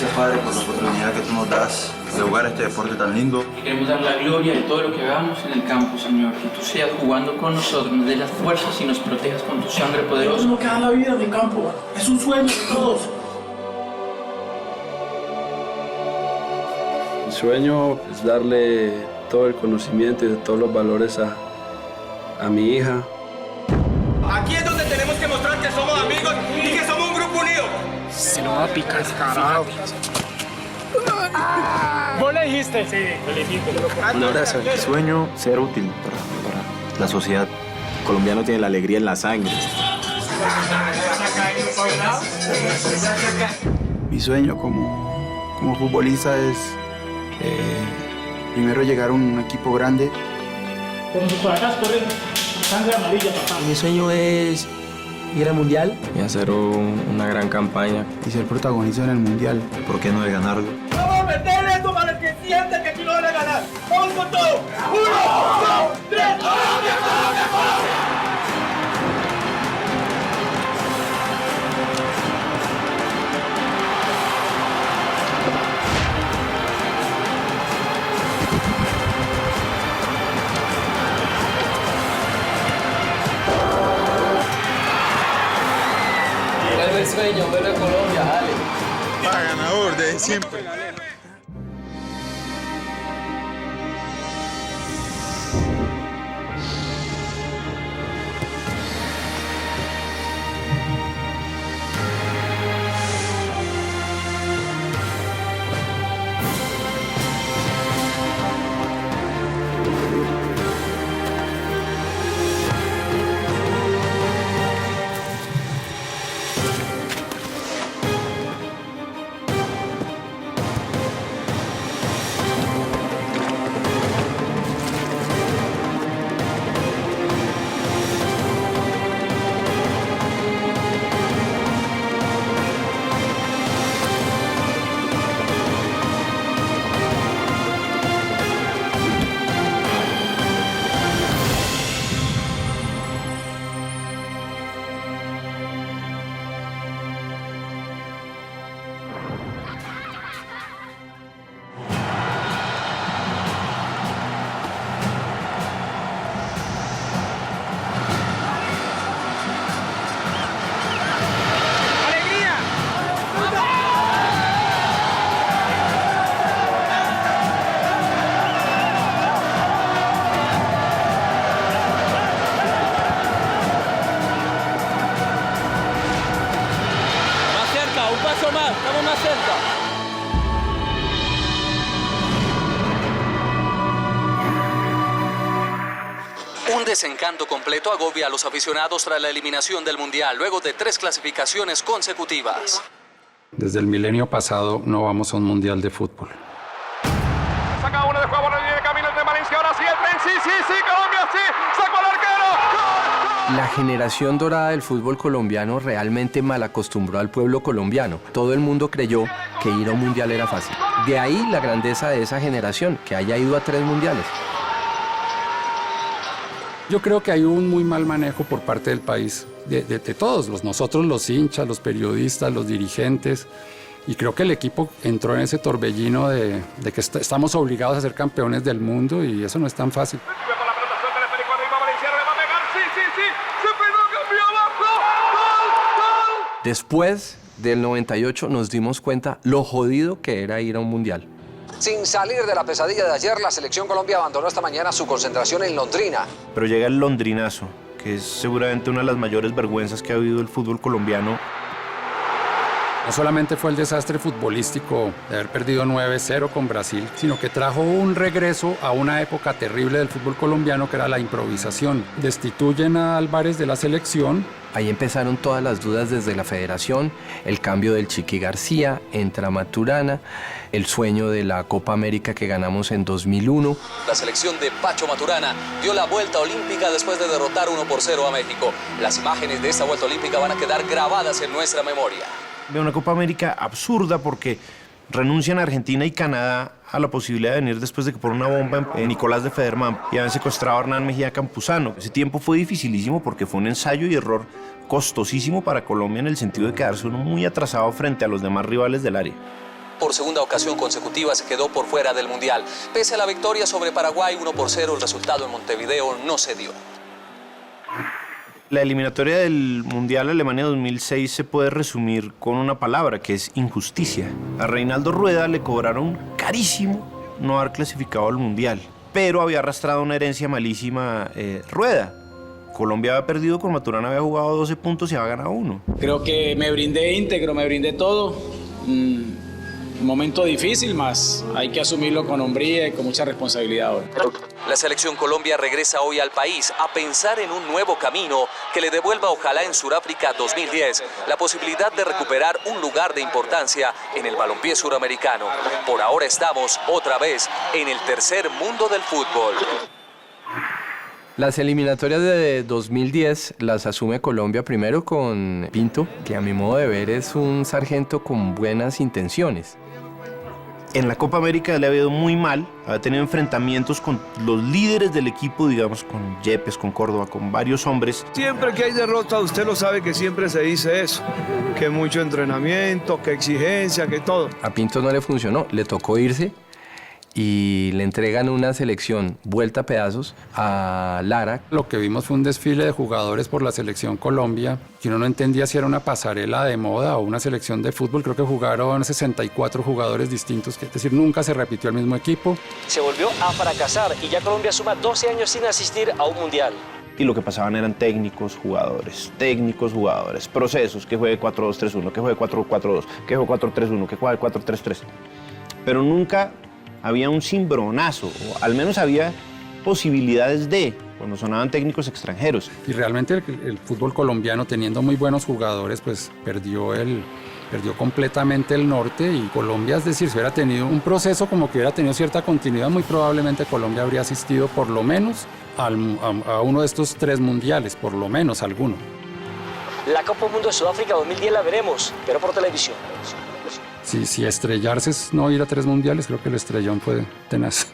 Gracias, Padre, por la oportunidad que tú nos das de jugar este deporte tan lindo. Y queremos dar la gloria de todo lo que hagamos en el campo, Señor. Que tú seas jugando con nosotros, nos des las fuerzas y nos protejas con tu sangre poderosa. Eso es lo que da la vida en el campo. Es un sueño de todos. Mi sueño es darle todo el conocimiento y de todos los valores a mi hija. Aquí es donde tenemos que mostrar que somos amigos y que somos un grupo unido. Se lo va a picar, carajo. ¿Vos le dijiste? Sí, le dijiste. Un abrazo. Mi sueño, ser útil para la sociedad. El colombiano tiene la alegría en la sangre. Mi sueño como futbolista es primero llegar a un equipo grande. Con sus placas corren sangre amarilla, papá. Mi sueño es ir al Mundial y hacer una gran campaña. Y ser protagonista en el Mundial. ¿Por qué no de ganarlo? Vamos a meter esto para que sientan que aquí lo van a ganar. ¡Vamos con todo! ¡1, 2, 3! ¡Colombia, Colombia, Colombia! el sueño, vuelve a Colombia, dale. Ganador de siempre. Estamos más cerca. Un desencanto completo agobia a los aficionados tras la eliminación del Mundial, luego de 3 clasificaciones consecutivas. Desde el milenio pasado no vamos a un Mundial de fútbol. Saca uno de juego, no viene camino de Valencia, ahora sí el tren, sí, Colombia, sí, sacó al arquero. ¡Gol! La generación dorada del fútbol colombiano realmente mal acostumbró al pueblo colombiano. Todo el mundo creyó que ir a un mundial era fácil. De ahí la grandeza de esa generación, que haya ido a 3 mundiales. Yo creo que hay un muy mal manejo por parte del país, de todos, nosotros los hinchas, los periodistas, los dirigentes, y creo que el equipo entró en ese torbellino de que estamos obligados a ser campeones del mundo y eso no es tan fácil. Después del 98 nos dimos cuenta lo jodido que era ir a un mundial. Sin salir de la pesadilla de ayer, la Selección Colombia abandonó esta mañana su concentración en Londrina. Pero llega el londrinazo, que es seguramente una de las mayores vergüenzas que ha habido el fútbol colombiano. No solamente fue el desastre futbolístico de haber perdido 9-0 con Brasil, sino que trajo un regreso a una época terrible del fútbol colombiano que era la improvisación. Destituyen a Álvarez de la selección. Ahí empezaron todas las dudas desde la federación, el cambio del Chiqui García, entra Maturana, el sueño de la Copa América que ganamos en 2001. La selección de Pacho Maturana dio la vuelta olímpica después de derrotar 1-0 a México. Las imágenes de esta vuelta olímpica van a quedar grabadas en nuestra memoria. De una Copa América absurda porque renuncian Argentina y Canadá a la posibilidad de venir después de que por una bomba en Nicolás de Federman y habían secuestrado a Hernán Mejía Campuzano. Ese tiempo fue dificilísimo porque fue un ensayo y error costosísimo para Colombia en el sentido de quedarse uno muy atrasado frente a los demás rivales del área. por segunda ocasión consecutiva se quedó por fuera del Mundial. Pese a la victoria sobre Paraguay 1-0, el resultado en Montevideo no se dio. La eliminatoria del Mundial Alemania 2006 se puede resumir con una palabra, que es injusticia. A Reinaldo Rueda le cobraron carísimo no haber clasificado al Mundial, pero había arrastrado una herencia malísima Rueda. Colombia había perdido con Maturana, había jugado 12 puntos y había ganado 1. Creo que me brindé íntegro, me brindé todo. Un momento difícil, más hay que asumirlo con hombría y con mucha responsabilidad ahora. La selección Colombia regresa hoy al país a pensar en un nuevo camino que le devuelva, ojalá en Sudáfrica 2010, la posibilidad de recuperar un lugar de importancia en el balompié suramericano. Por ahora estamos otra vez en el tercer mundo del fútbol. Las eliminatorias de 2010 las asume Colombia primero con Pinto, que a mi modo de ver es un sargento con buenas intenciones. En la Copa América le ha ido muy mal, ha tenido enfrentamientos con los líderes del equipo, digamos, con Yepes, con Córdoba, con varios hombres. Siempre que hay derrota, usted lo sabe que siempre se dice eso, que mucho entrenamiento, que exigencia, que todo. A Pinto no le funcionó, le tocó irse y le entregan una selección vuelta a pedazos a Lara. Lo que vimos fue un desfile de jugadores por la selección Colombia, que uno no entendía si era una pasarela de moda o una selección de fútbol. Creo que jugaron 64 jugadores distintos, es decir, nunca se repitió el mismo equipo. Se volvió a fracasar y ya Colombia suma 12 años sin asistir a un mundial. Y lo que pasaban eran técnicos, jugadores, procesos, que juegue 4-2-3-1, que juegue 4-4-2, que juegue 4-3-1, que juegue 4-3-3. Pero nunca había un cimbronazo, o al menos había posibilidades de, cuando sonaban técnicos extranjeros. Y realmente el fútbol colombiano, teniendo muy buenos jugadores, pues perdió completamente el norte, y Colombia, es decir, si hubiera tenido un proceso como que hubiera tenido cierta continuidad, muy probablemente Colombia habría asistido por lo menos a uno de estos 3 mundiales, por lo menos alguno. La Copa Mundo de Sudáfrica 2010 la veremos, pero por televisión. Si estrellarse es no ir a 3 mundiales, creo que el estrellón fue tenaz.